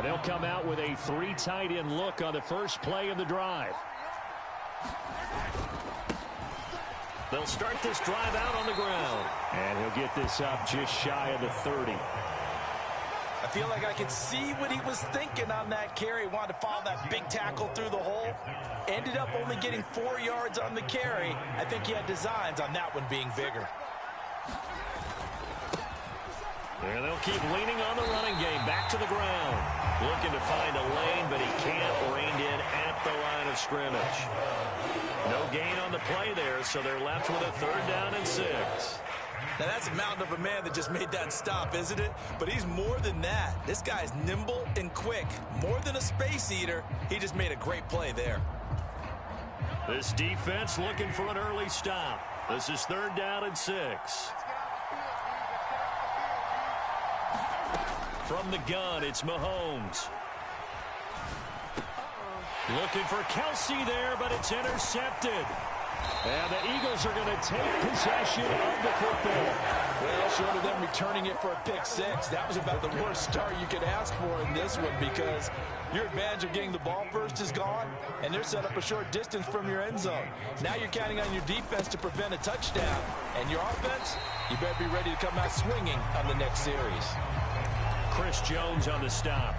they'll come out with a 3 tight end look on the first play of the drive. They'll start this drive out on the ground. And he'll get this up just shy of the 30. I feel like I could see what he was thinking on that carry. Wanted to follow that big tackle through the hole. Ended up only getting 4 yards on the carry. I think he had designs on that one being bigger. And they'll keep leaning on the running game. Back to the ground. Looking to find a lane, but he can't. Reined in at the line of scrimmage. No gain on the play there, so they're left with a 3rd down and 6. Now, that's a mountain of a man that just made that stop, isn't it? But he's more than that. This guy's nimble and quick. More than a space eater. He just made a great play there. This defense looking for an early stop. This is 3rd down and 6. From the gun, it's Mahomes. Looking for Kelsey there, but it's intercepted. And the Eagles are going to take possession of the football. Well, short of them returning it for a pick 6, that was about the worst start you could ask for in this one, because your advantage of getting the ball first is gone, and they're set up a short distance from your end zone. Now you're counting on your defense to prevent a touchdown, and your offense, you better be ready to come out swinging on the next series. Chris Jones on the stop.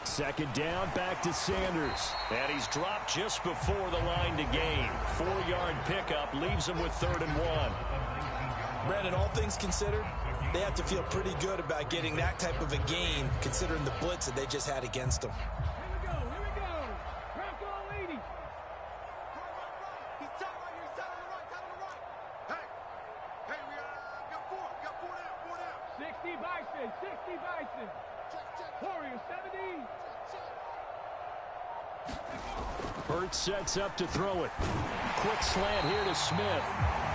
Second down, back to Sanders. And he's dropped just before the line to gain. 4-yard pickup leaves him with 3rd and 1. Brandon, all things considered, they have to feel pretty good about getting that type of a gain, considering the blitz that they just had against them. Here we go. Crack all 80. He's top right here. He's top on the right. Hey, we got 4. Got 4 down. 60 Bison. 60 Bison. Warrior 70. Hurts sets up to throw it. Quick slant here to Smith.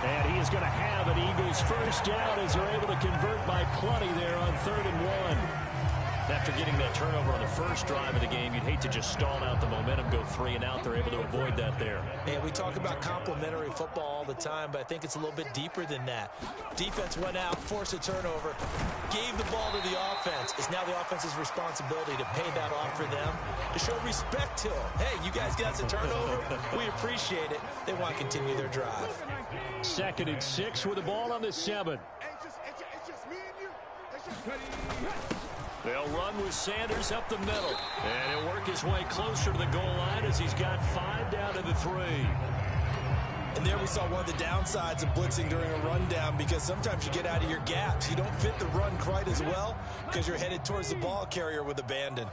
And he is going to have an Eagles first down as they're able to convert by plenty there on 3rd and 1. After getting that turnover on the first drive of the game, you'd hate to just stall out the momentum, go 3 and out. They're able to avoid that there. And we talk about complementary football all the time, but I think it's a little bit deeper than that. Defense went out, forced a turnover, gave the ball to the offense. It's now the offense's responsibility to pay that off for them, to show respect to them. Hey, you guys got a turnover? We appreciate it. They want to continue their drive. 2nd and 6 with the ball on the 7. It's just me and you. It's just They'll run with Sanders up the middle. And he'll work his way closer to the goal line as he's got 5 down to the 3. And there we saw one of the downsides of blitzing during a rundown, because sometimes you get out of your gaps. You don't fit the run quite as well because you're headed towards the ball carrier with abandon.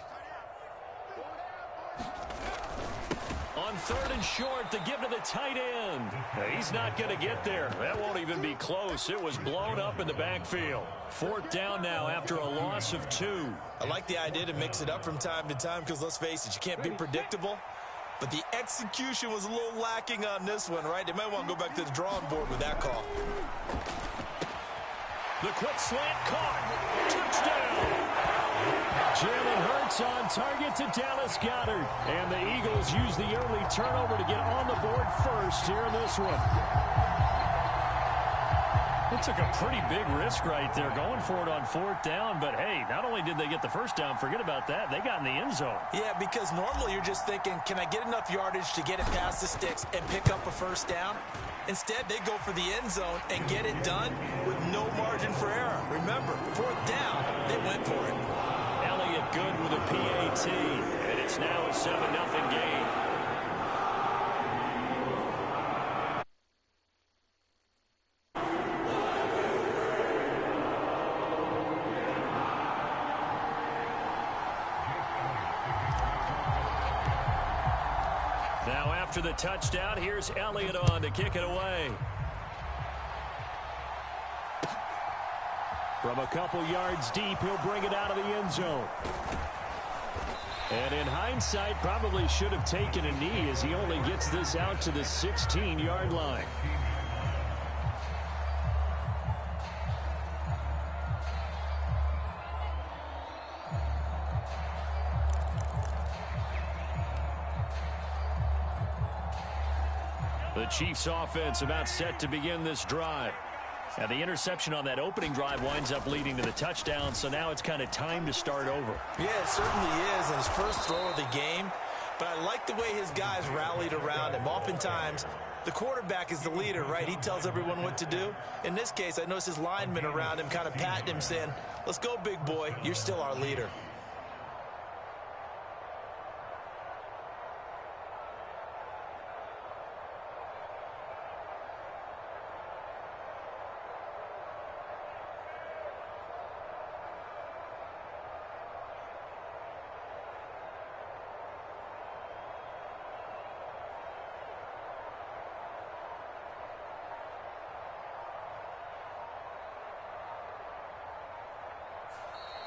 On 3rd and short, to give to the tight end. He's not going to get there. That won't even be close. It was blown up in the backfield. 4th down now after a loss of 2. I like the idea to mix it up from time to time because, let's face it, you can't be predictable. But the execution was a little lacking on this one, right? They might want to go back to the drawing board with that call. The quick slant caught. Touchdown! Jalen Hurts on target to Dallas Goedert. And the Eagles use the early turnover to get on the board first here in this one. It took a pretty big risk right there going for it on 4th down. But, hey, not only did they get the first down, forget about that, they got in the end zone. Yeah, because normally you're just thinking, can I get enough yardage to get it past the sticks and pick up a first down? Instead, they go for the end zone and get it done with no margin for error. Remember, 4th down, they went for it. Elliott good with a PAT, and it's now a 7-0 game. Now after the touchdown, here's Elliott on to kick it away. From a couple yards deep, he'll bring it out of the end zone. And in hindsight, probably should have taken a knee as he only gets this out to the 16-yard line. The Chiefs offense about set to begin this drive. And the interception on that opening drive winds up leading to the touchdown, so now it's kind of time to start over. Yeah, it certainly is, and his first throw of the game. But I like the way his guys rallied around him. Oftentimes, the quarterback is the leader, right? He tells everyone what to do. In this case, I noticed his linemen around him kind of patting him, saying, let's go, big boy. You're still our leader.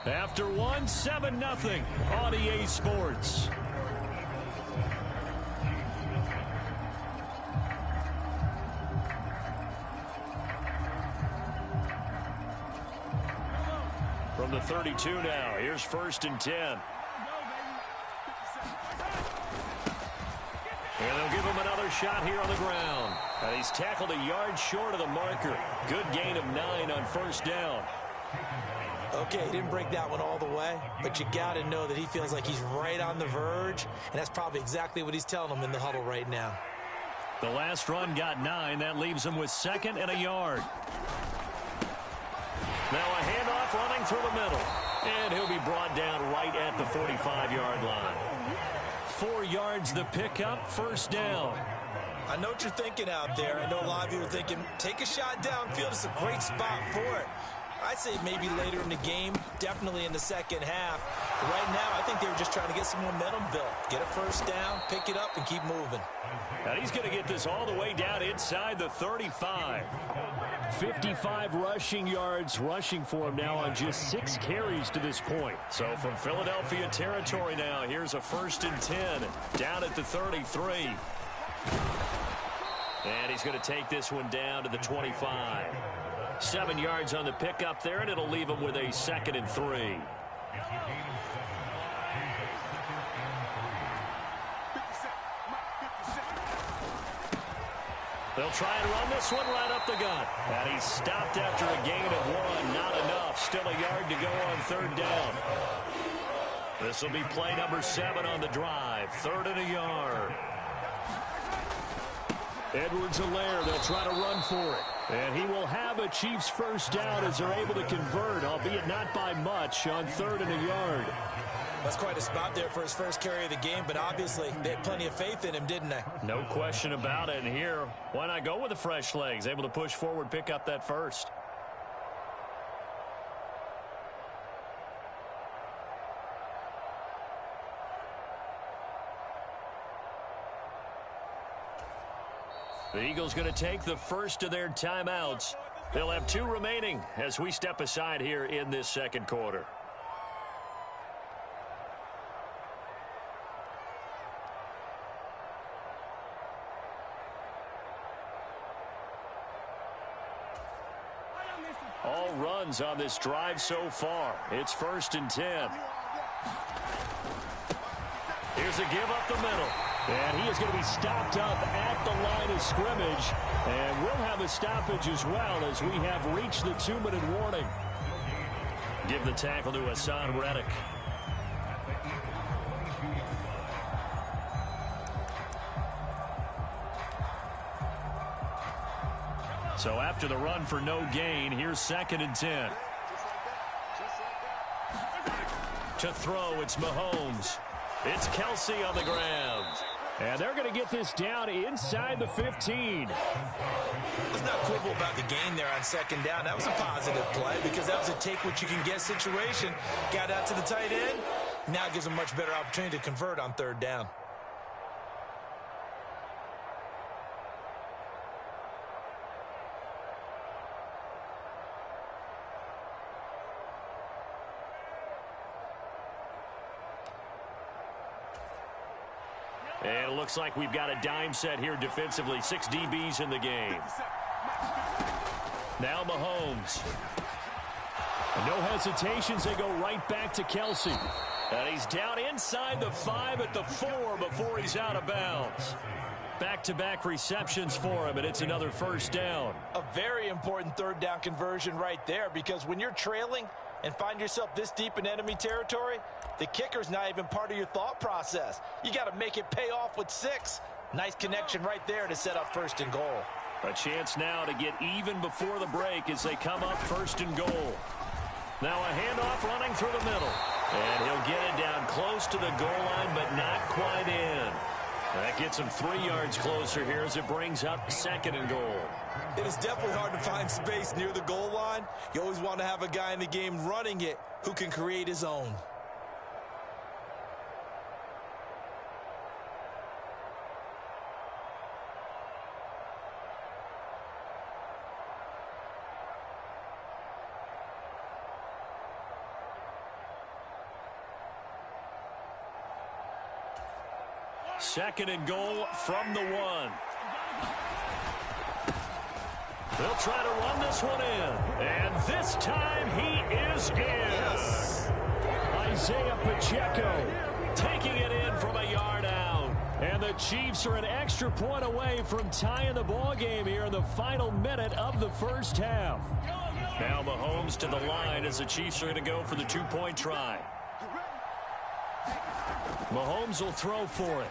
After one, 7-0 on EA Sports. From the 32 now, here's 1st and 10. And they'll give him another shot here on the ground. And he's tackled a yard short of the marker. Good gain of 9 on 1st down. Okay, he didn't break that one all the way, but you got to know that he feels like he's right on the verge, and that's probably exactly what he's telling them in the huddle right now. The last run got 9. That leaves him with 2nd and a yard. Now a handoff running through the middle, and he'll be brought down right at the 45-yard line. 4 yards the pickup, 1st down. I know what you're thinking out there. I know a lot of you are thinking, take a shot downfield. It's a great spot for it. I'd say maybe later in the game, definitely in the second half. But right now, I think they were just trying to get some momentum built. Get a 1st down, pick it up, and keep moving. And he's going to get this all the way down inside the 35. 55 rushing yards rushing for him now on just 6 carries to this point. So from Philadelphia territory now, here's a 1st and 10 down at the 33. And he's going to take this one down to the 25. 7 yards on the pickup there, and it'll leave him with a 2nd and 3. They'll try and run this one right up the gut. And he's stopped after a gain of 1. Not enough. Still a yard to go on 3rd down. This will be play number 7 on the drive. 3rd and a yard. Edwards-Helaire, they'll try to run for it. And he will have a Chiefs 1st down as they're able to convert, albeit not by much, on 3rd and a yard. That's quite a spot there for his first carry of the game, but obviously they had plenty of faith in him, didn't they? No question about it. And here, why not go with the fresh legs? Able to push forward, pick up that 1st. The Eagles going to take the first of their timeouts. They'll have 2 remaining as we step aside here in this 2nd quarter. All runs on this drive so far. It's 1st and 10. Here's a give up the middle. And he is going to be stopped up at the line of scrimmage. And we'll have a stoppage as well as we have reached the 2-minute warning. Give the tackle to Hassan Reddick. So after the run for no gain, here's 2nd and 10. To throw, it's Mahomes. It's Kelsey on the ground. And they're going to get this down inside the 15. Let's not quibble about the gain there on 2nd down. That was a positive play because that was a take-what-you-can-get situation. Got out to the tight end. Now it gives them a much better opportunity to convert on 3rd down. And it looks like we've got a dime set here defensively. 6 DBs in the game. Now Mahomes. No hesitations. They go right back to Kelsey. And he's down inside the 5 at the 4 before he's out of bounds. Back-to-back receptions for him, and it's another first down. A very important third down conversion right there, because when you're trailing and find yourself this deep in enemy territory, the kicker's not even part of your thought process. You got to make it pay off with 6. Nice connection right there to set up first and goal. A chance now to get even before the break as they come up first and goal. Now a handoff running through the middle. And he'll get it down close to the goal line, but not quite in. That gets him 3 yards closer here as it brings up second and goal. It is definitely hard to find space near the goal line. You always want to have a guy in the game running it who can create his own. Second and goal from the 1. They'll try to run this one in. And this time he is in. Yes. Isaiah Pacheco taking it in from a yard out. And the Chiefs are an extra point away from tying the ball game here in the final minute of the first half. Now Mahomes to the line as the Chiefs are going to go for the 2-point try. Mahomes will throw for it.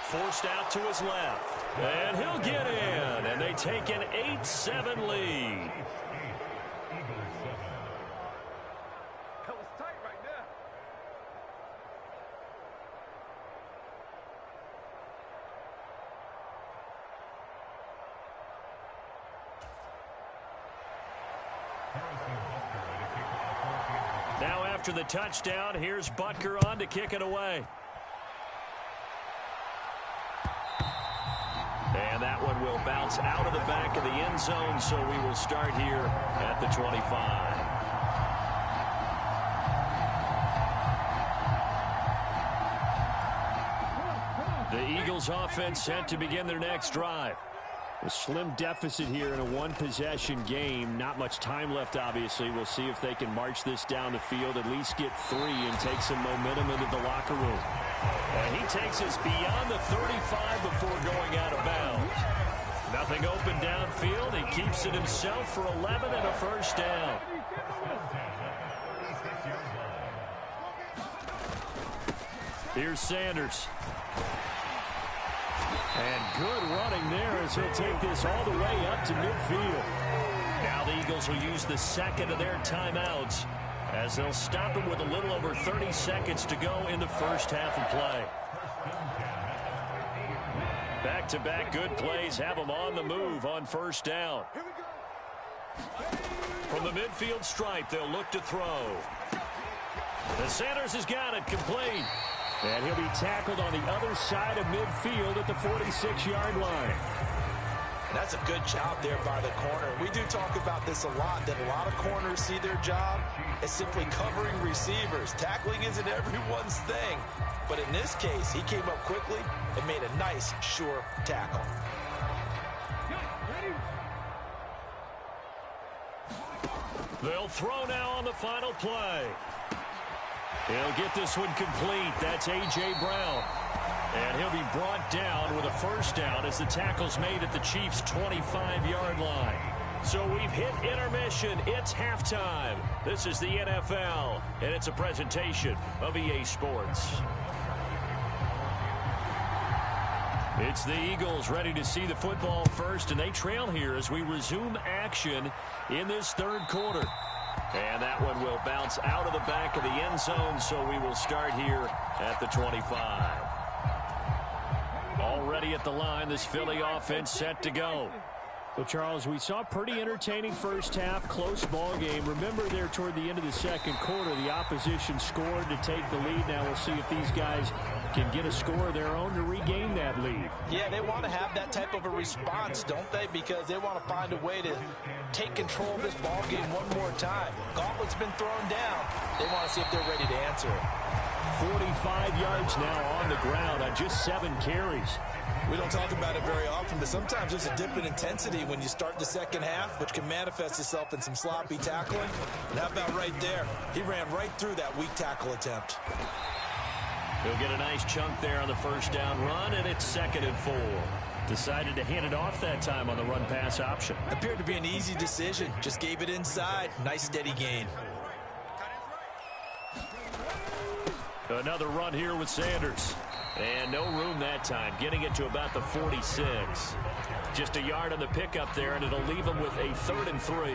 Forced out to his left. And he'll get in. And they take an 8-7 lead. That was tight right there. Now after the touchdown, here's Butker on to kick it away. And that one will bounce out of the back of the end zone, so we will start here at the 25. The Eagles offense set to begin their next drive. A slim deficit here in a one-possession game. Not much time left, obviously. We'll see if they can march this down the field, at least get 3 and take some momentum into the locker room. And he takes us beyond the 35 before going out of bounds. Nothing open downfield. He keeps it himself for 11 and a first down. Here's Sanders. And good running there as he'll take this all the way up to midfield. Now the Eagles will use the second of their timeouts as they'll stop him with a little over 30 seconds to go in the first half of play. Back-to-back good plays have them on the move on first down. From the midfield stripe, they'll look to throw. And Sanders has got it complete. And he'll be tackled on the other side of midfield at the 46-yard line. That's a good job there by the corner. We do talk about this a lot, that a lot of corners see their job as simply covering receivers. Tackling isn't everyone's thing. But in this case, he came up quickly and made a nice, sure tackle. They'll throw now on the final play. He'll get this one complete. That's A.J. Brown. And he'll be brought down with a first down as the tackle's made at the Chiefs' 25-yard line. So we've hit intermission. It's halftime. This is the NFL, and it's a presentation of EA Sports. It's the Eagles ready to see the football first, and they trail here as we resume action in this third quarter. And that one will bounce out of the back of the end zone, so we will start here at the 25. Already at the line, this Philly offense set to go. Well, Charles, we saw a pretty entertaining first half, close ball game. Remember there toward the end of the second quarter, the opposition scored to take the lead. Now we'll see if these guys can get a score of their own to regain that lead. Yeah, they want to have that type of a response, don't they? Because they want to find a way to take control of this ball game one more time. Gauntlet's been thrown down. They want to see if they're ready to answer it. 45 yards now on the ground on just 7 carries. We don't talk about it very often, but sometimes there's a dip in intensity when you start the second half, which can manifest itself in some sloppy tackling. And how about right there? He ran right through that weak tackle attempt. He'll get a nice chunk there on the first down run, and it's 2nd and 4. Decided to hand it off that time on the run-pass option. Appeared to be an easy decision. Just gave it inside. Nice steady gain. Another run here with Sanders. And no room that time, getting it to about the 46. Just a yard on the pickup there, and it'll leave him with a 3rd and 3.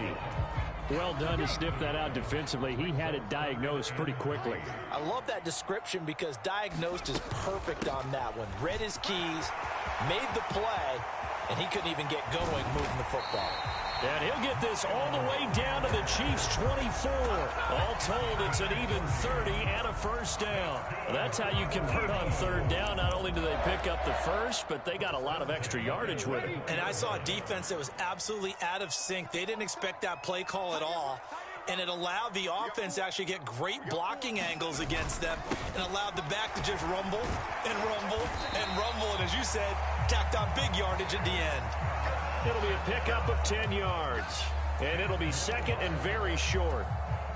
Well done to sniff that out defensively. He had it diagnosed pretty quickly. I love that description because diagnosed is perfect on that one. Read his keys, made the play, and he couldn't even get going moving the football. And he'll get this all the way down to the Chiefs' 24. All told, it's an even 30 and a first down. That's how you convert on 3rd down. Not only do they pick up the first, but they got a lot of extra yardage with it. And I saw a defense that was absolutely out of sync. They didn't expect that play call at all. And it allowed the offense to actually get great blocking angles against them and allowed the back to just rumble and rumble and rumble. And as you said, tacked on big yardage at the end. It'll be a pickup of 10 yards, and it'll be 2nd and very short.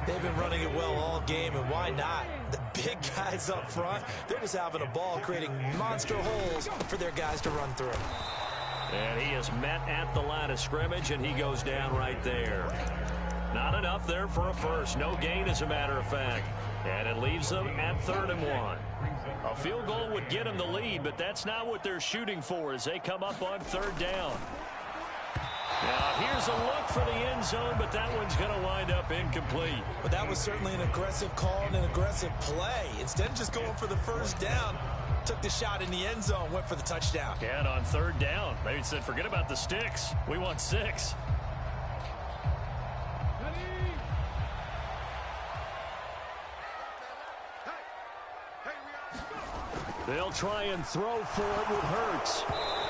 They've been running it well all game, and why not? The big guys up front, they're just having a ball, creating monster holes for their guys to run through. And he is met at the line of scrimmage, and he goes down right there. Not enough there for a first. No gain, as a matter of fact. And it leaves them at 3rd and 1. A field goal would get them the lead, but that's not what they're shooting for as they come up on 3rd down. Now, here's a look for the end zone, but that one's going to wind up incomplete. But that was certainly an aggressive call and an aggressive play. Instead of just going for the first down, took the shot in the end zone, went for the touchdown. Yeah, and on 3rd down, they said, forget about the sticks. We want 6. They'll try and throw for it with Hurts.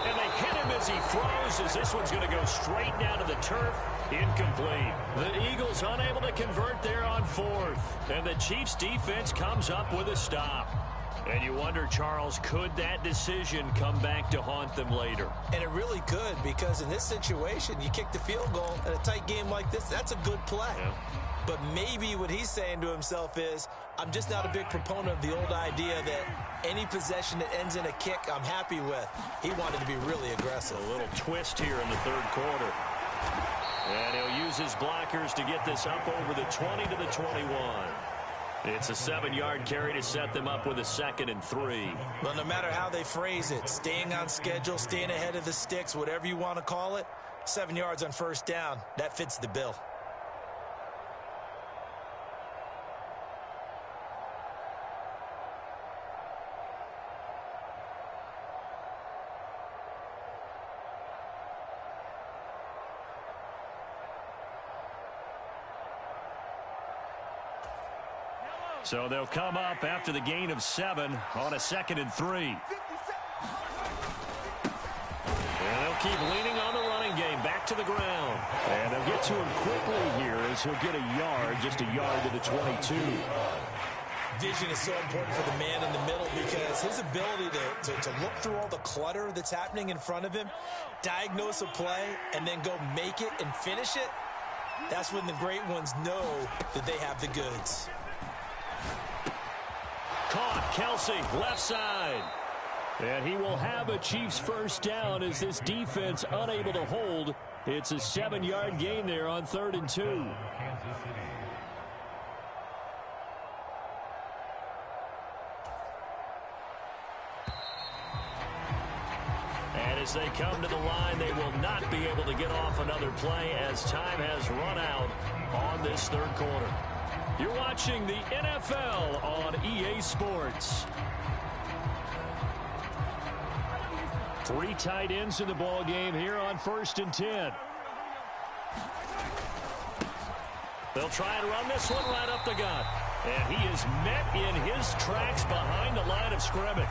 And they hit him as he throws, as this one's going to go straight down to the turf. Incomplete. The Eagles unable to convert there on 4th. And the Chiefs defense comes up with a stop. And you wonder, Charles, could that decision come back to haunt them later? And it really could, because in this situation, you kick the field goal in a tight game like this, that's a good play. Yeah. But maybe what he's saying to himself is, I'm just not a big proponent of the old idea that any possession that ends in a kick I'm happy with. He wanted to be really aggressive. A little twist here in the 3rd quarter. And he'll use his blockers to get this up over the 20 to the 21. It's a 7-yard carry to set them up with a 2nd and 3. Well, no matter how they phrase it, staying on schedule, staying ahead of the sticks, whatever you want to call it, 7 yards on 1st down, that fits the bill. So they'll come up after the gain of 7 on a 2nd and 3. And they'll keep leaning on the running game back to the ground. And they'll get to him quickly here as he'll get a yard, just a yard to the 22. Vision is so important for the man in the middle because his ability to look through all the clutter that's happening in front of him, diagnose a play, and then go make it and finish it, that's when the great ones know that they have the goods. Caught, Kelsey, left side. And he will have a Chiefs first down as this defense unable to hold. It's a 7-yard gain there on 3rd and 2. And as they come to the line, they will not be able to get off another play as time has run out on this 3rd quarter. You're watching the NFL on EA Sports. 3 tight ends in the ball game here on 1st and 10. They'll try and run this one right up the gut. And he is met in his tracks behind the line of scrimmage.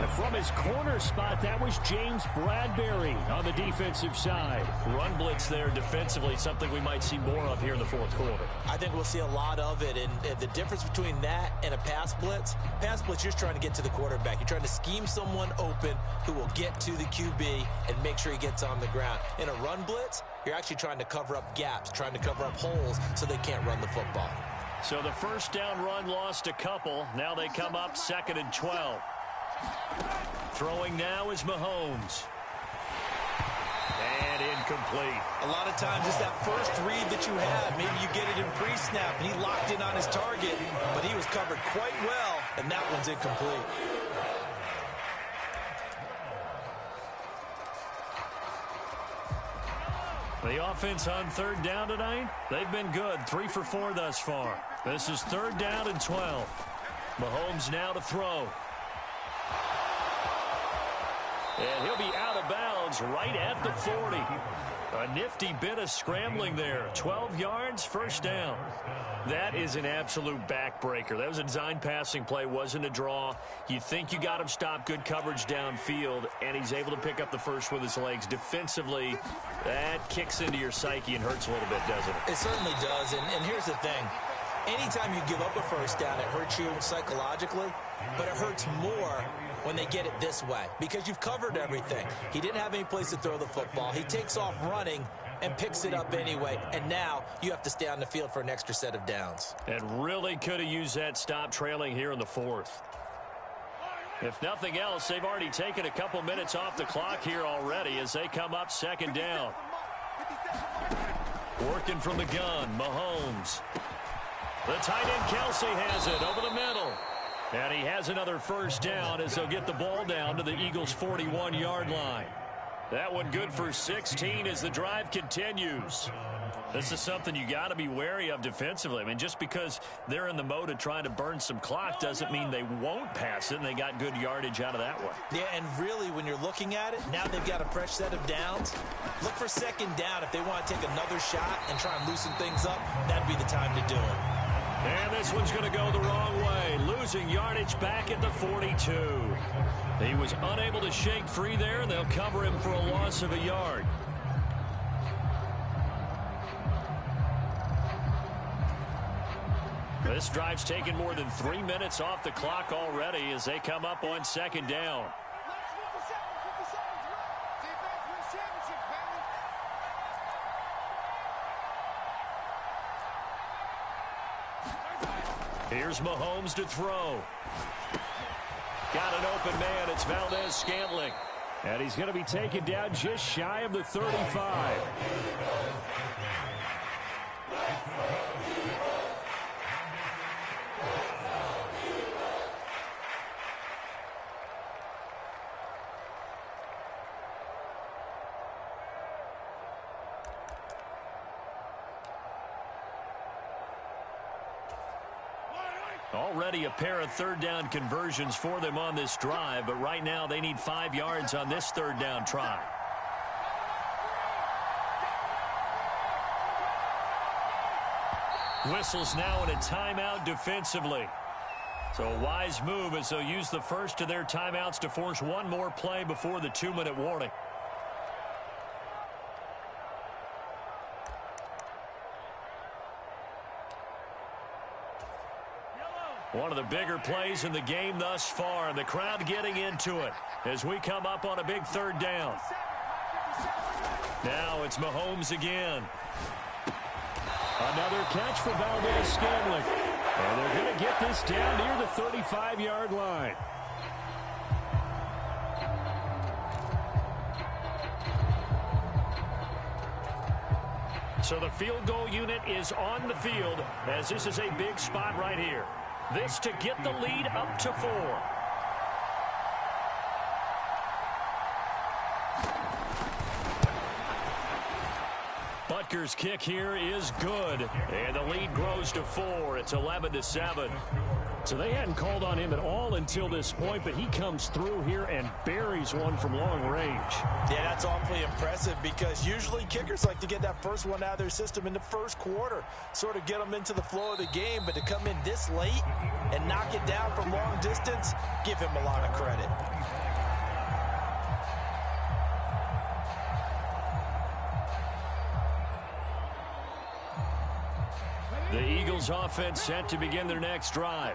And from his corner spot, that was James Bradbury on the defensive side. Run blitz there defensively, something we might see more of here in the 4th quarter. I think we'll see a lot of it. And the difference between that and a pass blitz, you're just trying to get to the quarterback. You're trying to scheme someone open who will get to the QB and make sure he gets on the ground. In a run blitz, you're actually trying to cover up gaps, trying to cover up holes so they can't run the football. So the first down run lost a couple. Now they come up 2nd and 12. Throwing now is Mahomes. And incomplete. A lot of times it's that first read that you have. Maybe you get it in pre-snap, and he locked in on his target, but he was covered quite well, and that one's incomplete. The offense on 3rd down tonight, they've been good. 3 for 4 thus far. This is 3rd down and 12. Mahomes now to throw. And he'll be out of bounds right at the 40. A nifty bit of scrambling there. 12 yards, first down. That is an absolute backbreaker. That was a design passing play, wasn't a draw. You think you got him stopped, good coverage downfield, and he's able to pick up the first with his legs. Defensively, that kicks into your psyche and hurts a little bit, doesn't it? It certainly does, and here's the thing. Anytime you give up a first down, it hurts you psychologically, but it hurts more when they get it this way because you've covered everything. He didn't have any place to throw the football. He takes off running and picks it up anyway, and now you have to stay on the field for an extra set of downs. And really could have used that stop trailing here in the 4th. If nothing else, they've already taken a couple minutes off the clock here already as they come up 2nd down. Working from the gun, Mahomes. The tight end Kelsey has it over the middle. And he has another first down as they'll get the ball down to the Eagles' 41-yard line. That one good for 16 as the drive continues. This is something you got to be wary of defensively. I mean, just because they're in the mode of trying to burn some clock doesn't mean they won't pass it, and they got good yardage out of that one. Yeah, and really, when you're looking at it, now they've got a fresh set of downs. Look for 2nd down. If they want to take another shot and try and loosen things up, that'd be the time to do it. And this one's going to go the wrong way. Losing yardage back at the 42. He was unable to shake free there, and they'll cover him for a loss of a yard. This drive's taken more than 3 minutes off the clock already as they come up on 2nd down. Here's Mahomes to throw. Got an open man. It's Valdez-Scantling. And he's going to be taken down just shy of the 35. Already a pair of 3rd down conversions for them on this drive, but right now they need 5 yards on this 3rd down try. Whistles now in a timeout defensively. So a wise move as they'll use the first of their timeouts to force one more play before the 2-minute warning. One of the bigger plays in the game thus far, and the crowd getting into it as we come up on a big 3rd down. Now it's Mahomes again. Another catch for Valdez-Scantling. And they're going to get this down near the 35-yard line. So the field goal unit is on the field as this is a big spot right here. This to get the lead up to 4. Butker's kick here is good, and the lead grows to 4. It's 11-7. So they hadn't called on him at all until this point, but he comes through here and buries one from long range. Yeah, that's awfully impressive because usually kickers like to get that first one out of their system in the first quarter, sort of get them into the flow of the game, but to come in this late and knock it down from long distance, give him a lot of credit. The Eagles offense set to begin their next drive.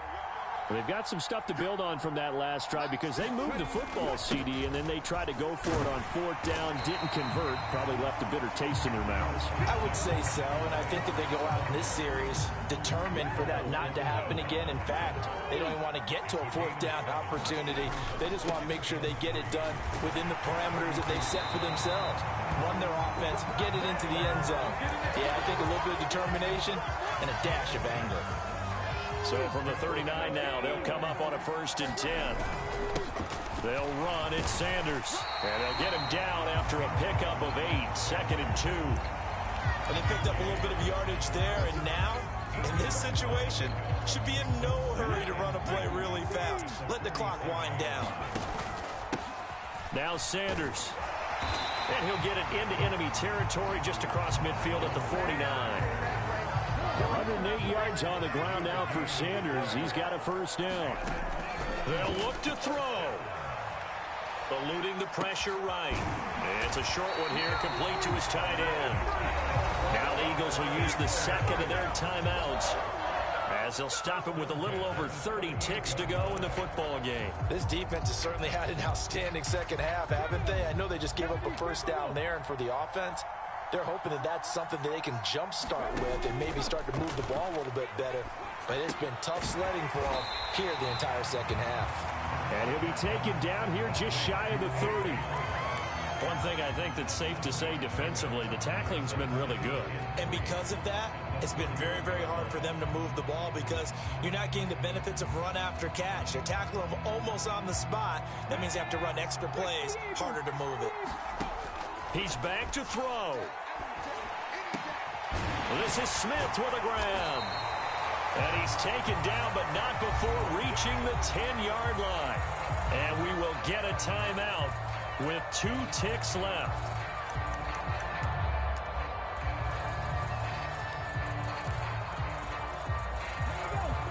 They've got some stuff to build on from that last drive because they moved the football, CD, and then they tried to go for it on 4th down, didn't convert, probably left a bitter taste in their mouths. I would say so, and I think that they go out in this series determined for that not to happen again. In fact, they don't even want to get to a 4th down opportunity. They just want to make sure they get it done within the parameters that they've set for themselves. Run their offense, get it into the end zone. Yeah, I think a little bit of determination and a dash of anger. So from the 39 now, they'll come up on a 1st and 10. They'll run. It's Sanders. And they'll get him down after a pickup of 8. 2nd and 2. And they picked up a little bit of yardage there. And now, in this situation, should be in no hurry to run a play really fast. Let the clock wind down. Now Sanders. And he'll get it into enemy territory just across midfield at the 49. 108 yards on the ground now for Sanders. He's got a 1st down. They'll look to throw. Eluding the pressure right. It's a short one here, complete to his tight end. Now the Eagles will use the 2nd of their timeouts as they'll stop him with a little over 30 ticks to go in the football game. This defense has certainly had an outstanding second half, haven't they? I know they just gave up a 1st down there, and for the offense, they're hoping that that's something that they can jumpstart with and maybe start to move the ball a little bit better. But it's been tough sledding for them here the entire second half. And he'll be taken down here just shy of the 30. One thing I think that's safe to say defensively, the tackling's been really good. And because of that, it's been very, very hard for them to move the ball because you're not getting the benefits of run after catch. They're tackling them almost on the spot. That means you have to run extra plays, harder to move it. He's back to throw. This is Smith with a grab. And he's taken down, but not before reaching the 10-yard line. And we will get a timeout with 2 ticks left.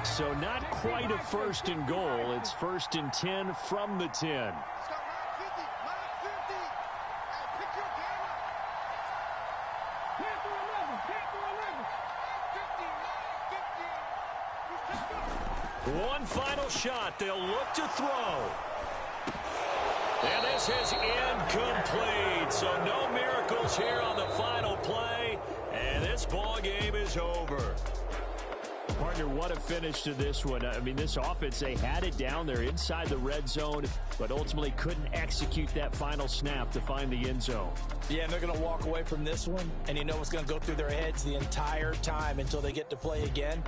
So not quite a 1st and goal. It's 1st and 10 from the 10. One final shot. They'll look to throw. And this is incomplete. So no miracles here on the final play. And this ball game is over. Partner, what a finish to this one. I mean, this offense, they had it down there inside the red zone, but ultimately couldn't execute that final snap to find the end zone. Yeah, and they're going to walk away from this one, and you know what's going to go through their heads the entire time until they get to play again.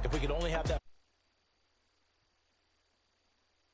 If we could only have that